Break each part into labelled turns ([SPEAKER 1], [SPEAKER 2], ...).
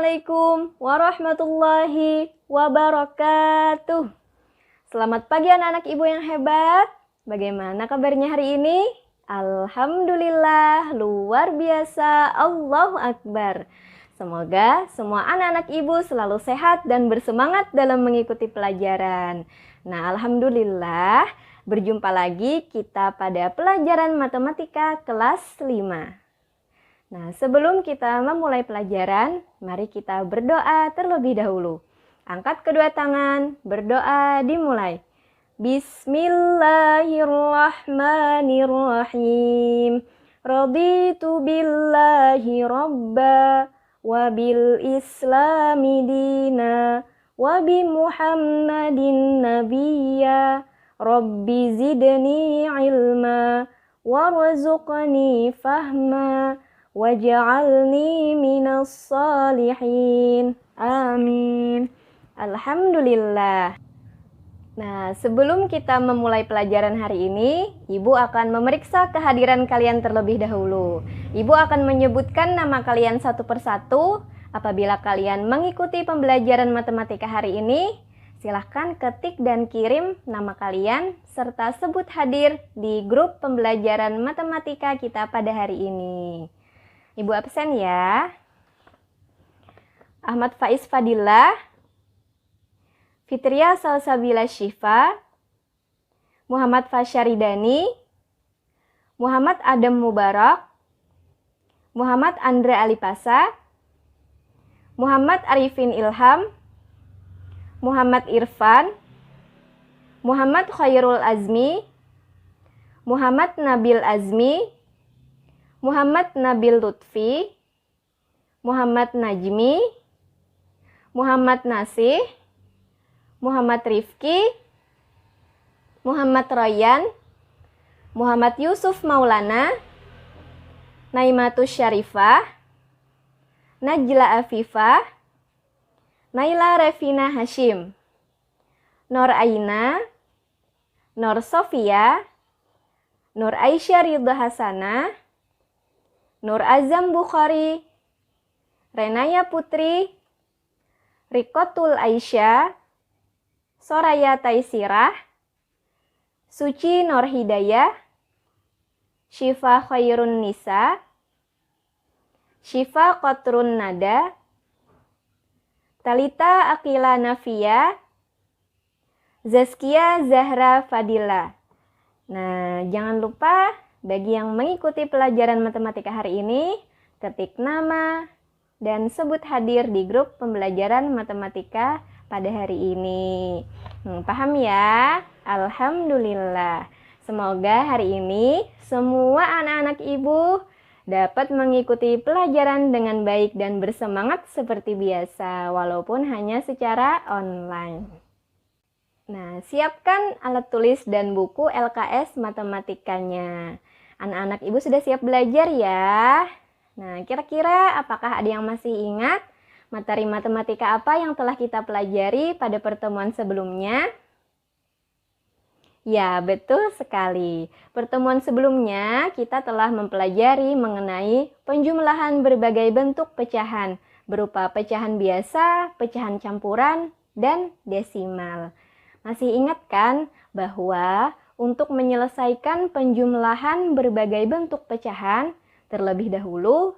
[SPEAKER 1] Assalamualaikum warahmatullahi wabarakatuh. Selamat pagi anak-anak ibu yang hebat. Bagaimana kabarnya hari ini? Alhamdulillah, luar biasa, Allahu Akbar. Semoga semua anak-anak ibu selalu sehat dan bersemangat dalam mengikuti pelajaran. Nah, alhamdulillah, berjumpa lagi kita pada pelajaran matematika kelas 5. Nah, sebelum kita memulai pelajaran, mari kita berdoa terlebih dahulu. Angkat kedua tangan, berdoa dimulai. Bismillahirrahmanirrahim. Raditu billahi rabba, wa bil islami dina, wa bi muhammadin nabiyya. Rabbi zidni ilma, warzuqni fahma, waj'alni minas salihin. Amin. Alhamdulillah. Nah, sebelum kita memulai pelajaran hari ini, Ibu akan memeriksa kehadiran kalian terlebih dahulu. Ibu akan menyebutkan nama kalian satu persatu. Apabila kalian mengikuti pembelajaran matematika hari ini, silahkan ketik dan kirim nama kalian serta sebut hadir di grup pembelajaran matematika kita pada hari ini. Ibu absen ya. Ahmad Faiz Fadillah, Fitria Salsabila Syifa, Muhammad Fasyaridani, Muhammad Adam Mubarak, Muhammad Andra Alipasa, Muhammad Arifin Ilham, Muhammad Irfan, Muhammad Khairul Azmi, Muhammad Nabil Azmi, Muhammad Nabil Lutfi, Muhammad Najmi, Muhammad Nasih, Muhammad Rifki, Muhammad Royan, Muhammad Yusuf Maulana, Naimatus Syarifah, Najla Afifah, Naila Revina Hashim, Nur Aina, Nur Sofia, Nur Aisyah Ridha Hasanah, Nur Azam Bukhari, Renaya Putri, Rikotul Aisyah, Soraya Taisirah, Suci Nur Hidayah, Syifa Khairun Nisa, Syifa Qatrun Nada, Talita Akila Nafia, Zaskia Zahra Fadila. Nah, jangan lupa bagi yang mengikuti pelajaran matematika hari ini, ketik nama dan sebut hadir di grup pembelajaran matematika pada hari ini. Paham ya? Alhamdulillah. Semoga hari ini semua anak-anak ibu dapat mengikuti pelajaran dengan baik dan bersemangat seperti biasa, walaupun hanya secara online. Nah, siapkan alat tulis dan buku LKS matematikanya. Anak-anak ibu sudah siap belajar ya? Nah, kira-kira apakah ada yang masih ingat materi matematika apa yang telah kita pelajari pada pertemuan sebelumnya? Ya, betul sekali. Pertemuan sebelumnya kita telah mempelajari mengenai penjumlahan berbagai bentuk pecahan berupa pecahan biasa, pecahan campuran, dan desimal. Masih ingat kan bahwa untuk menyelesaikan penjumlahan berbagai bentuk pecahan, terlebih dahulu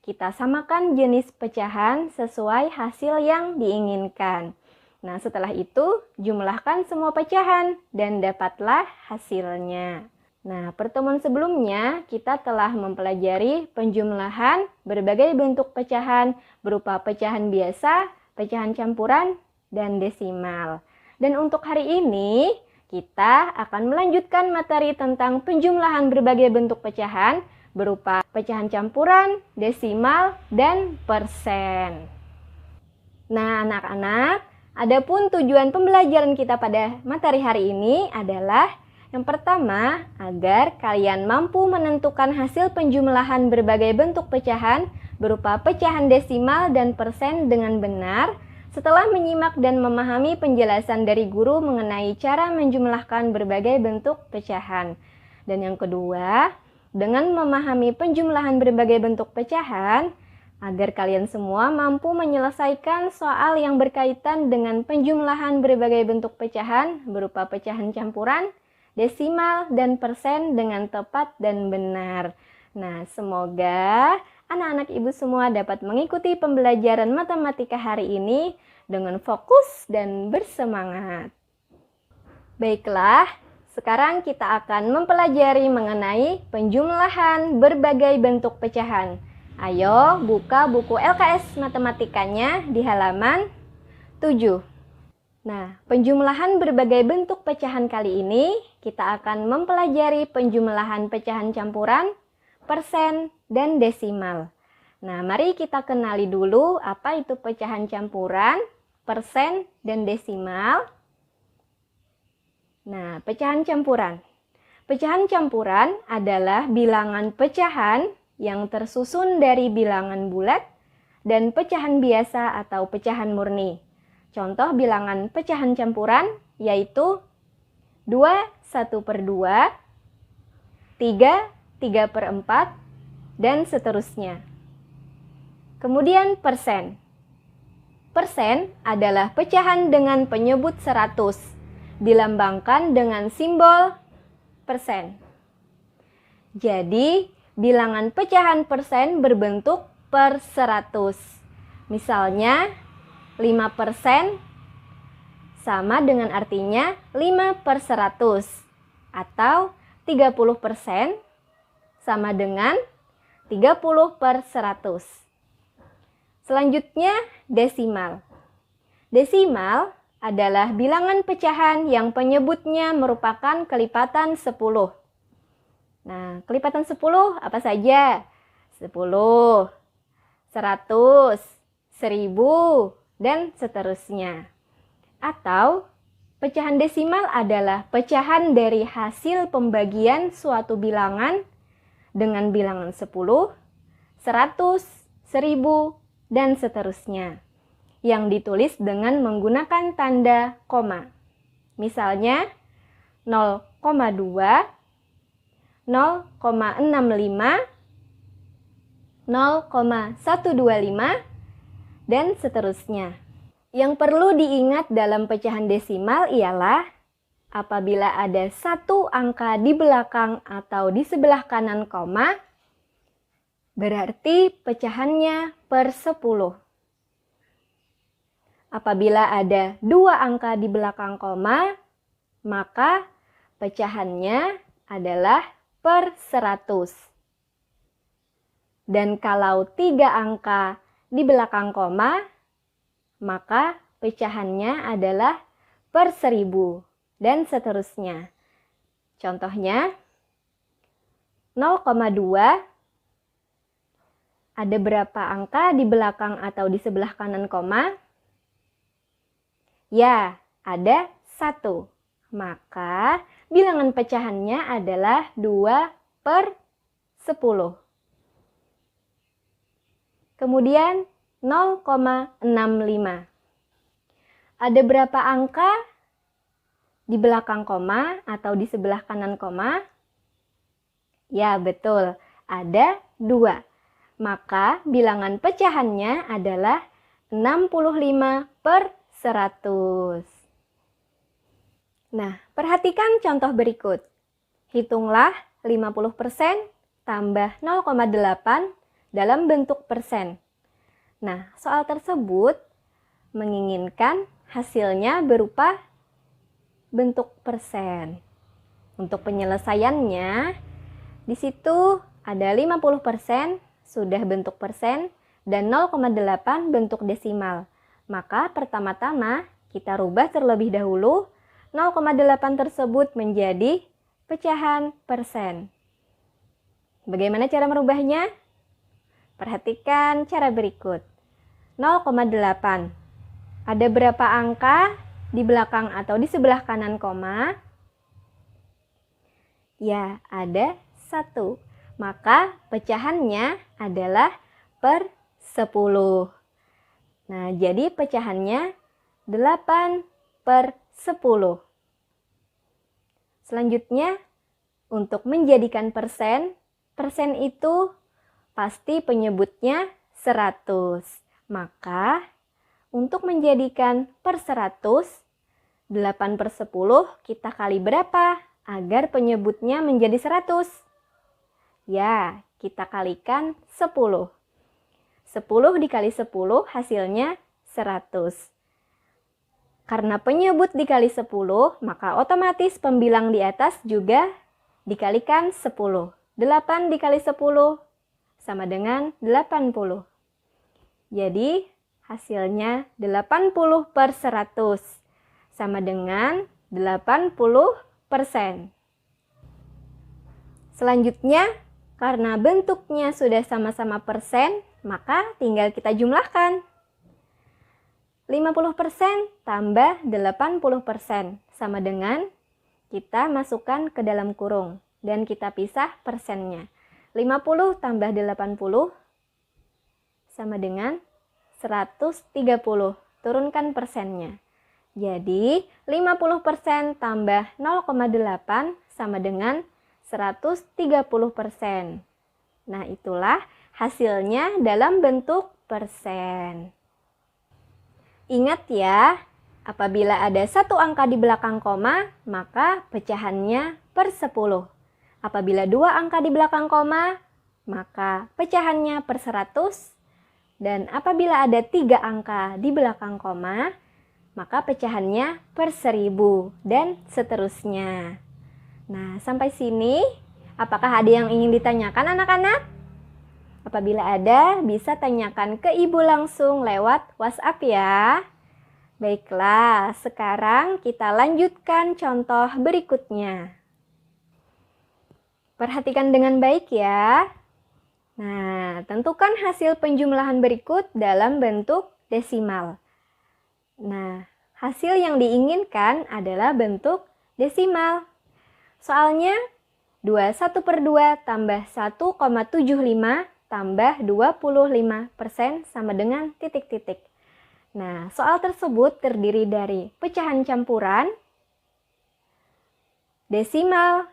[SPEAKER 1] kita samakan jenis pecahan sesuai hasil yang diinginkan. Nah, setelah itu jumlahkan semua pecahan dan dapatlah hasilnya. Nah, pertemuan sebelumnya kita telah mempelajari penjumlahan berbagai bentuk pecahan berupa pecahan biasa, pecahan campuran, dan desimal. Dan untuk hari ini kita akan melanjutkan materi tentang penjumlahan berbagai bentuk pecahan berupa pecahan campuran, desimal, dan persen. Nah, anak-anak, adapun tujuan pembelajaran kita pada materi hari ini adalah yang pertama, agar kalian mampu menentukan hasil penjumlahan berbagai bentuk pecahan berupa pecahan desimal dan persen dengan benar setelah menyimak dan memahami penjelasan dari guru mengenai cara menjumlahkan berbagai bentuk pecahan. Dan yang kedua, dengan memahami penjumlahan berbagai bentuk pecahan, agar kalian semua mampu menyelesaikan soal yang berkaitan dengan penjumlahan berbagai bentuk pecahan berupa pecahan campuran, desimal, dan persen dengan tepat dan benar. Nah, semoga anak-anak ibu semua dapat mengikuti pembelajaran matematika hari ini dengan fokus dan bersemangat. Baiklah, sekarang kita akan mempelajari mengenai penjumlahan berbagai bentuk pecahan. Ayo buka buku LKS matematikanya di halaman 7. Nah, penjumlahan berbagai bentuk pecahan kali ini kita akan mempelajari penjumlahan pecahan campuran, persen, dan desimal. Nah, mari kita kenali dulu apa itu pecahan campuran, persen, dan desimal. Nah, pecahan campuran. Pecahan campuran adalah bilangan pecahan yang tersusun dari bilangan bulat dan pecahan biasa atau pecahan murni. Contoh bilangan pecahan campuran yaitu 2, 1/2, 3, 3/4, dan seterusnya. Kemudian persen. Persen adalah pecahan dengan penyebut 100, dilambangkan dengan simbol persen. Jadi, bilangan pecahan persen berbentuk per 100. Misalnya, 5% sama dengan artinya 5/100. Atau 30% sama dengan 30/100. Selanjutnya, desimal. Desimal adalah bilangan pecahan yang penyebutnya merupakan kelipatan 10. Nah, kelipatan 10 apa saja? 10, 100, 1000, dan seterusnya. Atau, pecahan desimal adalah pecahan dari hasil pembagian suatu bilangan dengan bilangan 10, 100, 1000, dan seterusnya, yang ditulis dengan menggunakan tanda koma. Misalnya, 0,2, 0,65, 0,125, dan seterusnya. Yang perlu diingat dalam pecahan desimal ialah apabila ada satu angka di belakang atau di sebelah kanan koma, berarti pecahannya per 10. Apabila ada dua angka di belakang koma, maka pecahannya adalah per 100. Dan kalau 3 angka di belakang koma, maka pecahannya adalah per 1000 dan seterusnya. Contohnya, 0,2 ada berapa angka di belakang atau di sebelah kanan koma? Ya, ada 1. Maka bilangan pecahannya adalah 2/10. Kemudian 0,65. Ada berapa angka di belakang koma atau di sebelah kanan koma? Ya, betul. Ada 2. Maka bilangan pecahannya adalah 65/100. Nah, perhatikan contoh berikut. Hitunglah 50% tambah 0,8 dalam bentuk persen. Nah, soal tersebut menginginkan hasilnya berupa bentuk persen. Untuk penyelesaiannya, di situ ada 50% sudah bentuk persen dan 0,8 bentuk desimal. Maka pertama-tama kita rubah terlebih dahulu 0,8 tersebut menjadi pecahan persen. Bagaimana cara merubahnya? Perhatikan cara berikut. 0,8. Ada berapa angka di belakang atau di sebelah kanan koma? Ya, ada 1. Maka pecahannya adalah per 10. Nah, jadi pecahannya 8/10. Selanjutnya, untuk menjadikan persen, persen itu pasti penyebutnya 100. Maka untuk menjadikan per 100, 8/10 kita kali berapa agar penyebutnya menjadi 100? Ya, kita kalikan 10. 10 dikali 10 hasilnya 100. Karena penyebut dikali 10, maka otomatis pembilang di atas juga dikalikan 10. 8 dikali 10 sama dengan 80. Jadi hasilnya 80/100 sama dengan 80%. Selanjutnya, karena bentuknya sudah sama-sama persen, maka tinggal kita jumlahkan. 50% tambah 80% sama dengan kita masukkan ke dalam kurung dan kita pisah persennya. 50 tambah 80 sama dengan 130. Turunkan persennya. Jadi 50% tambah 0,8 sama dengan 130%. Nah, itulah hasilnya dalam bentuk persen. Ingat ya, apabila ada satu angka di belakang koma, maka pecahannya per 10. Apabila dua angka di belakang koma, maka pecahannya per 100. Dan apabila ada 3 angka di belakang koma, maka pecahannya per 1000 dan seterusnya. Nah, sampai sini, apakah ada yang ingin ditanyakan anak-anak? Apabila ada, bisa tanyakan ke ibu langsung lewat WhatsApp ya. Baiklah, sekarang kita lanjutkan contoh berikutnya. Perhatikan dengan baik ya. Nah, tentukan hasil penjumlahan berikut dalam bentuk desimal. Nah, hasil yang diinginkan adalah bentuk desimal. Soalnya 21/2 tambah 1,75 tambah 25% sama dengan titik-titik. Nah, soal tersebut terdiri dari pecahan campuran, desimal,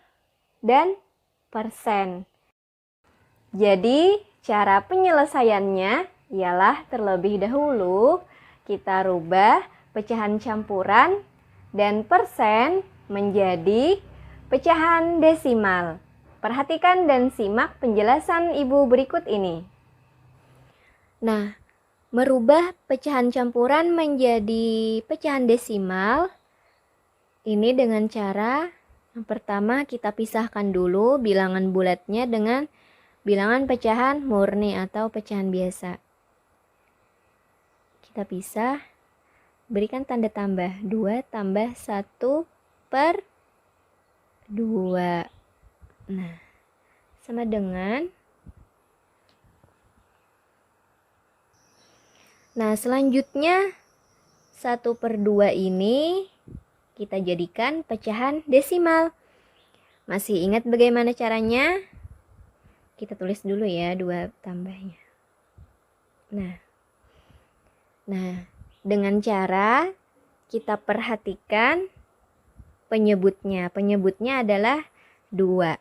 [SPEAKER 1] dan persen. Jadi, cara penyelesaiannya ialah terlebih dahulu kita rubah pecahan campuran dan persen menjadi pecahan desimal. Perhatikan dan simak penjelasan ibu berikut ini. Nah, merubah pecahan campuran menjadi pecahan desimal ini dengan cara yang pertama kita pisahkan dulu bilangan bulatnya dengan bilangan pecahan murni atau pecahan biasa. Kita pisah, berikan tanda tambah 2 tambah 1/2. Nah, sama dengan. Nah, selanjutnya 1/2 ini kita jadikan pecahan desimal. Masih ingat bagaimana caranya? Kita tulis dulu ya 2 tambahnya. Nah, dengan cara kita perhatikan penyebutnya. Penyebutnya adalah 2.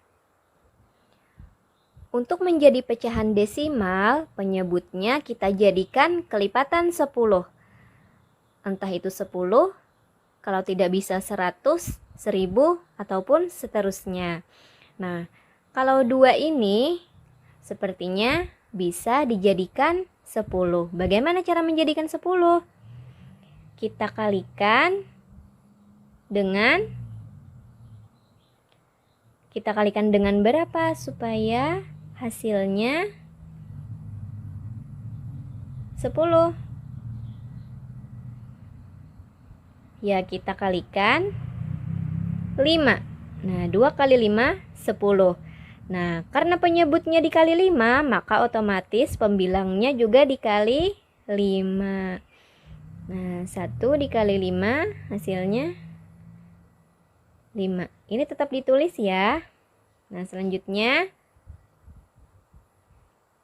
[SPEAKER 1] Untuk menjadi pecahan desimal, penyebutnya kita jadikan kelipatan 10. Entah itu 10, kalau tidak bisa 100, 1000, ataupun seterusnya. Nah, kalau 2 ini sepertinya bisa dijadikan 10. Bagaimana cara menjadikan 10? Kita kalikan dengan berapa supaya hasilnya 10? Ya, kita kalikan 5. Nah, 2 kali 5, 10. Nah, karena penyebutnya dikali 5, maka otomatis pembilangnya juga dikali 5. Nah, 1 dikali 5 hasilnya 5. Ini tetap ditulis ya. Nah, selanjutnya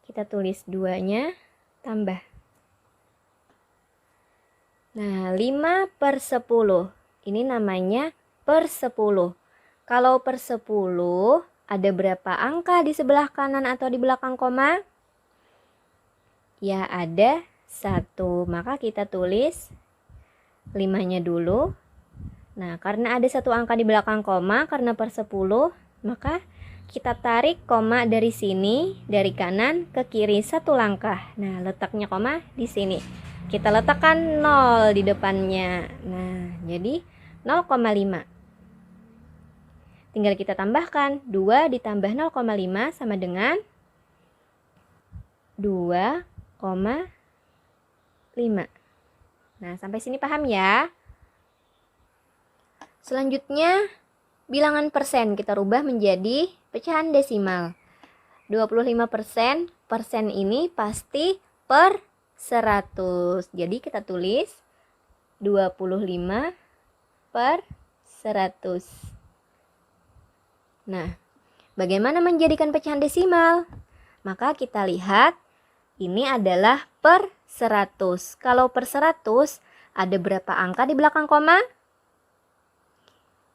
[SPEAKER 1] kita tulis 2-nya tambah. Nah, 5/10. Ini namanya per 10. Kalau per 10, ada berapa angka di sebelah kanan atau di belakang koma? Ya, ada 1. Maka kita tulis 5-nya dulu. Nah, karena ada 1 angka di belakang koma, karena per 10, maka kita tarik koma dari sini, dari kanan ke kiri 1 langkah. Nah, letaknya koma di sini. Kita letakkan 0 di depannya. Nah, jadi 0,5. Tinggal kita tambahkan. 2 ditambah 0,5 sama dengan 2,5. Nah, sampai sini paham ya? Selanjutnya, bilangan persen kita rubah menjadi pecahan desimal. 25%, persen ini pasti per 100. Jadi kita tulis 25 per 100. Nah, bagaimana menjadikan pecahan desimal? Maka kita lihat ini adalah per 100. Kalau per 100 ada berapa angka di belakang koma?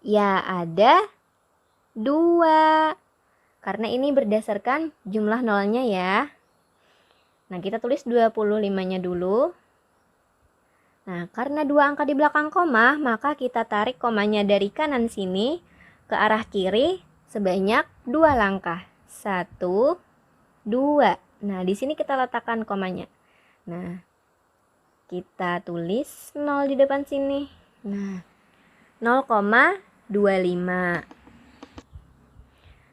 [SPEAKER 1] Ya, ada 2. Karena ini berdasarkan jumlah nolnya ya. Nah, kita tulis 25-nya dulu. Nah, karena 2 angka di belakang koma, maka kita tarik komanya dari kanan sini ke arah kiri sebanyak 2 langkah. 1, 2. Nah, di sini kita letakkan komanya. Nah, kita tulis 0 di depan sini. Nah, 0,25.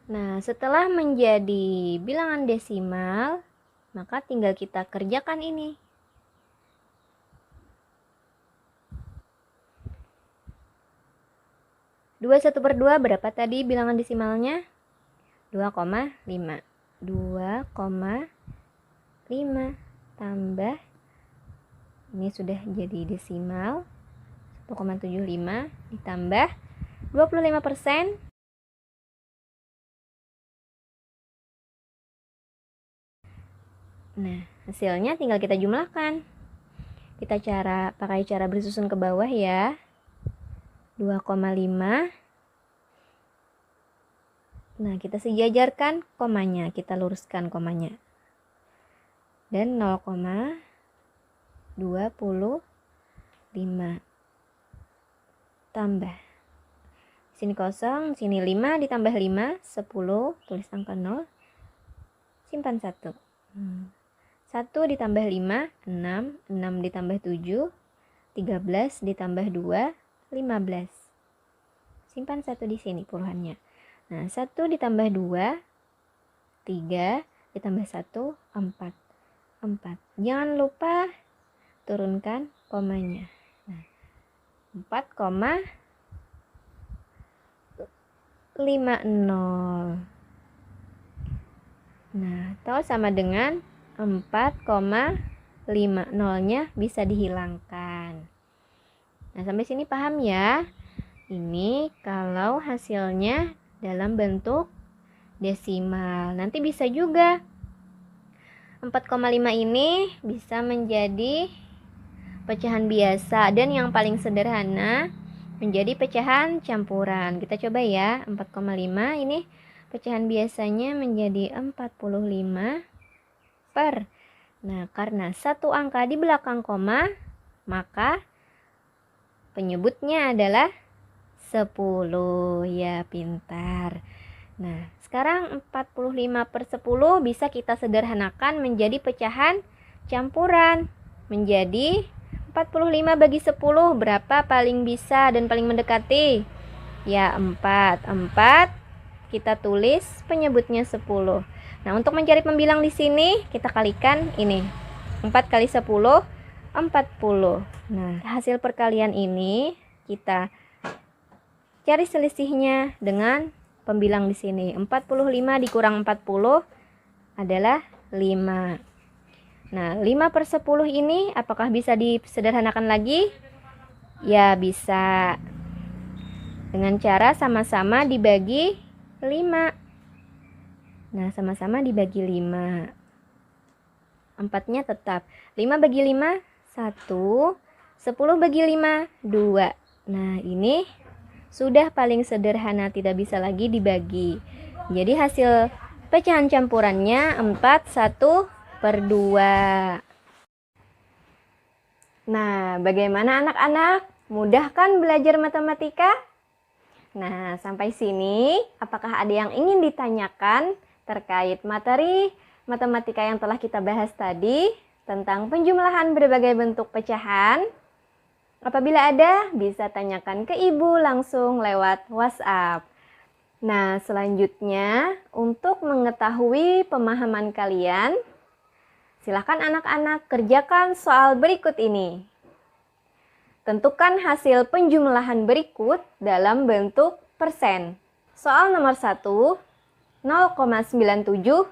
[SPEAKER 1] Nah, setelah menjadi bilangan desimal, maka tinggal kita kerjakan ini. 21/2 berapa tadi bilangan desimalnya? 2,5. 2,5 tambah, ini sudah jadi desimal, 1,75 ditambah 25%. Nah, hasilnya tinggal kita jumlahkan. Kita pakai cara bersusun ke bawah ya. 2,5. Nah, kita sejajarkan komanya, kita luruskan komanya. Dan 0,25 tambah. Sini kosong, sini 5 ditambah 5, 10, tulis angka 0, simpan 1. 1 ditambah 5, 6, 6 ditambah 7, 13 ditambah 2, 15. Simpan 1 di sini puluhannya. Nah, 1 ditambah 2, 3, ditambah 1, 4. 4. Jangan lupa turunkan komanya. Nah, 4,50. Nah, atau sama dengan 4,5. Nolnya bisa dihilangkan. Nah, sampai sini paham ya? Ini kalau hasilnya dalam bentuk desimal. Nanti bisa juga 4,5 ini bisa menjadi pecahan biasa, dan yang paling sederhana menjadi pecahan campuran. Kita coba ya, 4,5 ini pecahan biasanya menjadi 45 per. Nah, karena 1 angka di belakang koma, maka penyebutnya adalah 10. Ya, pintar. Nah, sekarang 45 per 10 bisa kita sederhanakan menjadi pecahan campuran. Menjadi 45 bagi 10 berapa paling bisa dan paling mendekati? Ya, 4. 4 kita tulis penyebutnya 10. Nah, untuk mencari pembilang di sini kita kalikan ini. 4 kali 10, 40. Nah, hasil perkalian ini kita cari selisihnya dengan pembilang di sini. 45 dikurang 40 adalah 5. Nah, 5 per 10 ini apakah bisa disederhanakan lagi? Ya, bisa. Dengan cara sama-sama dibagi 5. Nah, sama-sama dibagi 5. 4-nya tetap. 5 bagi 5, 1. 10 bagi 5, 2. Nah, ini sudah paling sederhana, tidak bisa lagi dibagi. Jadi hasil pecahan campurannya 4, 1, per 2. Nah, bagaimana anak-anak? Mudah kan belajar matematika? Nah, sampai sini, apakah ada yang ingin ditanyakan terkait materi matematika yang telah kita bahas tadi tentang penjumlahan berbagai bentuk pecahan? Apabila ada, bisa tanyakan ke Ibu langsung lewat WhatsApp. Nah, selanjutnya untuk mengetahui pemahaman kalian, silakan anak-anak kerjakan soal berikut ini. Tentukan hasil penjumlahan berikut dalam bentuk persen. Soal nomor 1, 0,97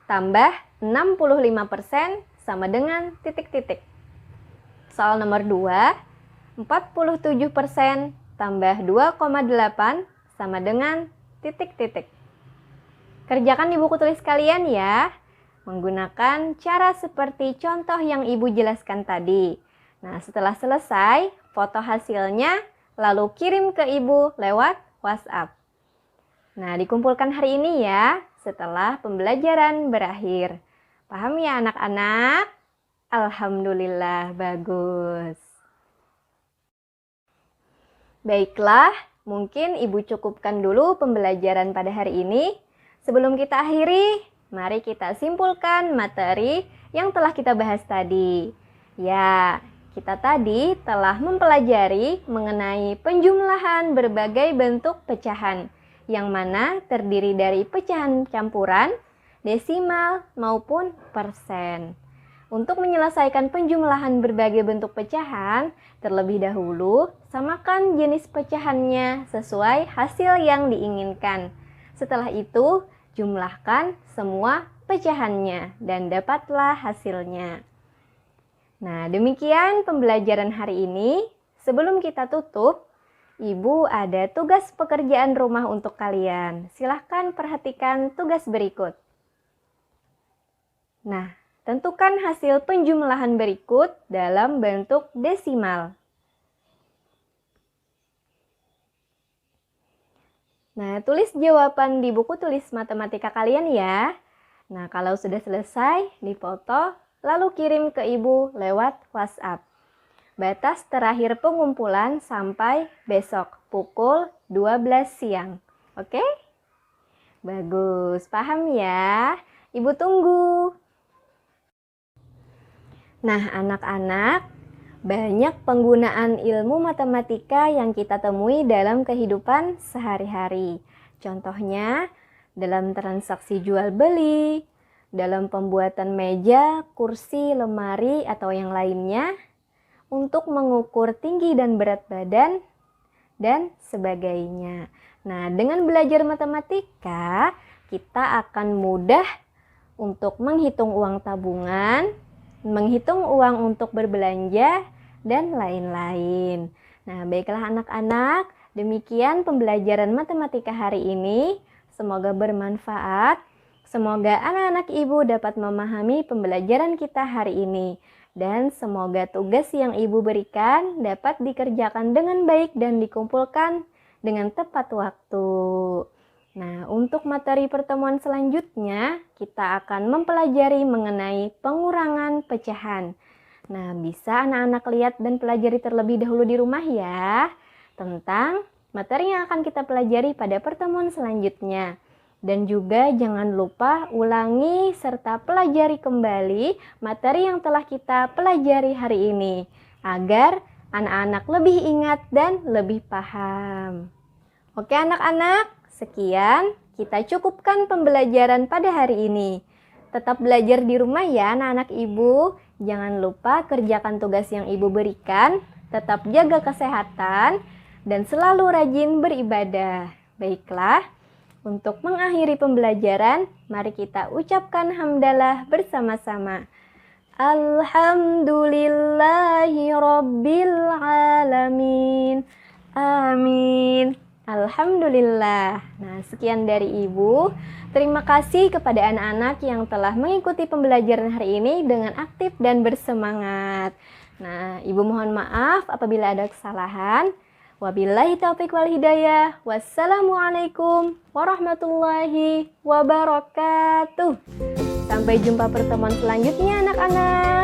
[SPEAKER 1] tambah 65% sama dengan titik-titik. Soal nomor 2, 47% tambah 2,8 sama dengan titik-titik. Kerjakan di buku tulis kalian ya, menggunakan cara seperti contoh yang Ibu jelaskan tadi. Nah, setelah selesai, foto hasilnya lalu kirim ke Ibu lewat WhatsApp. Nah, dikumpulkan hari ini ya, setelah pembelajaran berakhir. Paham ya anak-anak? Alhamdulillah, bagus. Baiklah, mungkin Ibu cukupkan dulu pembelajaran pada hari ini. Sebelum kita akhiri, mari kita simpulkan materi yang telah kita bahas tadi. Ya, kita tadi telah mempelajari mengenai penjumlahan berbagai bentuk pecahan, yang mana terdiri dari pecahan campuran, desimal, maupun persen. Untuk menyelesaikan penjumlahan berbagai bentuk pecahan, terlebih dahulu samakan jenis pecahannya sesuai hasil yang diinginkan. Setelah itu, jumlahkan semua pecahannya dan dapatlah hasilnya. Nah, demikian pembelajaran hari ini. Sebelum kita tutup, Ibu ada tugas pekerjaan rumah untuk kalian. Silahkan perhatikan tugas berikut. Nah, tentukan hasil penjumlahan berikut dalam bentuk desimal. Nah, tulis jawaban di buku tulis matematika kalian ya. Nah, kalau sudah selesai, difoto, lalu kirim ke Ibu lewat WhatsApp. Batas terakhir pengumpulan sampai besok pukul 12 siang. Oke? Bagus, paham ya? Ibu tunggu. Nah, anak-anak, banyak penggunaan ilmu matematika yang kita temui dalam kehidupan sehari-hari. Contohnya, dalam transaksi jual beli, dalam pembuatan meja, kursi, lemari, atau yang lainnya, untuk mengukur tinggi dan berat badan, dan sebagainya. Nah, dengan belajar matematika, kita akan mudah untuk menghitung uang tabungan, menghitung uang untuk berbelanja, dan lain-lain. Nah, baiklah anak-anak, demikian pembelajaran matematika hari ini. Semoga bermanfaat. Semoga anak-anak Ibu dapat memahami pembelajaran kita hari ini. Dan semoga tugas yang Ibu berikan dapat dikerjakan dengan baik dan dikumpulkan dengan tepat waktu. Nah, untuk materi pertemuan selanjutnya, kita akan mempelajari mengenai pengurangan pecahan. Nah, bisa anak-anak lihat dan pelajari terlebih dahulu di rumah ya, tentang materi yang akan kita pelajari pada pertemuan selanjutnya. Dan juga jangan lupa ulangi serta pelajari kembali materi yang telah kita pelajari hari ini, agar anak-anak lebih ingat dan lebih paham. Oke anak-anak, sekian kita cukupkan pembelajaran pada hari ini. Tetap belajar di rumah ya anak-anak Ibu. Jangan lupa kerjakan tugas yang Ibu berikan, tetap jaga kesehatan, dan selalu rajin beribadah. Baiklah, untuk mengakhiri pembelajaran, mari kita ucapkan hamdalah bersama-sama. Alhamdulillahi Rabbil Alamin. Amin. Alhamdulillah. Nah, sekian dari Ibu. Terima kasih kepada anak-anak yang telah mengikuti pembelajaran hari ini dengan aktif dan bersemangat. Nah, Ibu mohon maaf apabila ada kesalahan. Wabillahi taufiq wal hidayah. Wassalamualaikum warahmatullahi wabarakatuh. Sampai jumpa pertemuan selanjutnya anak-anak.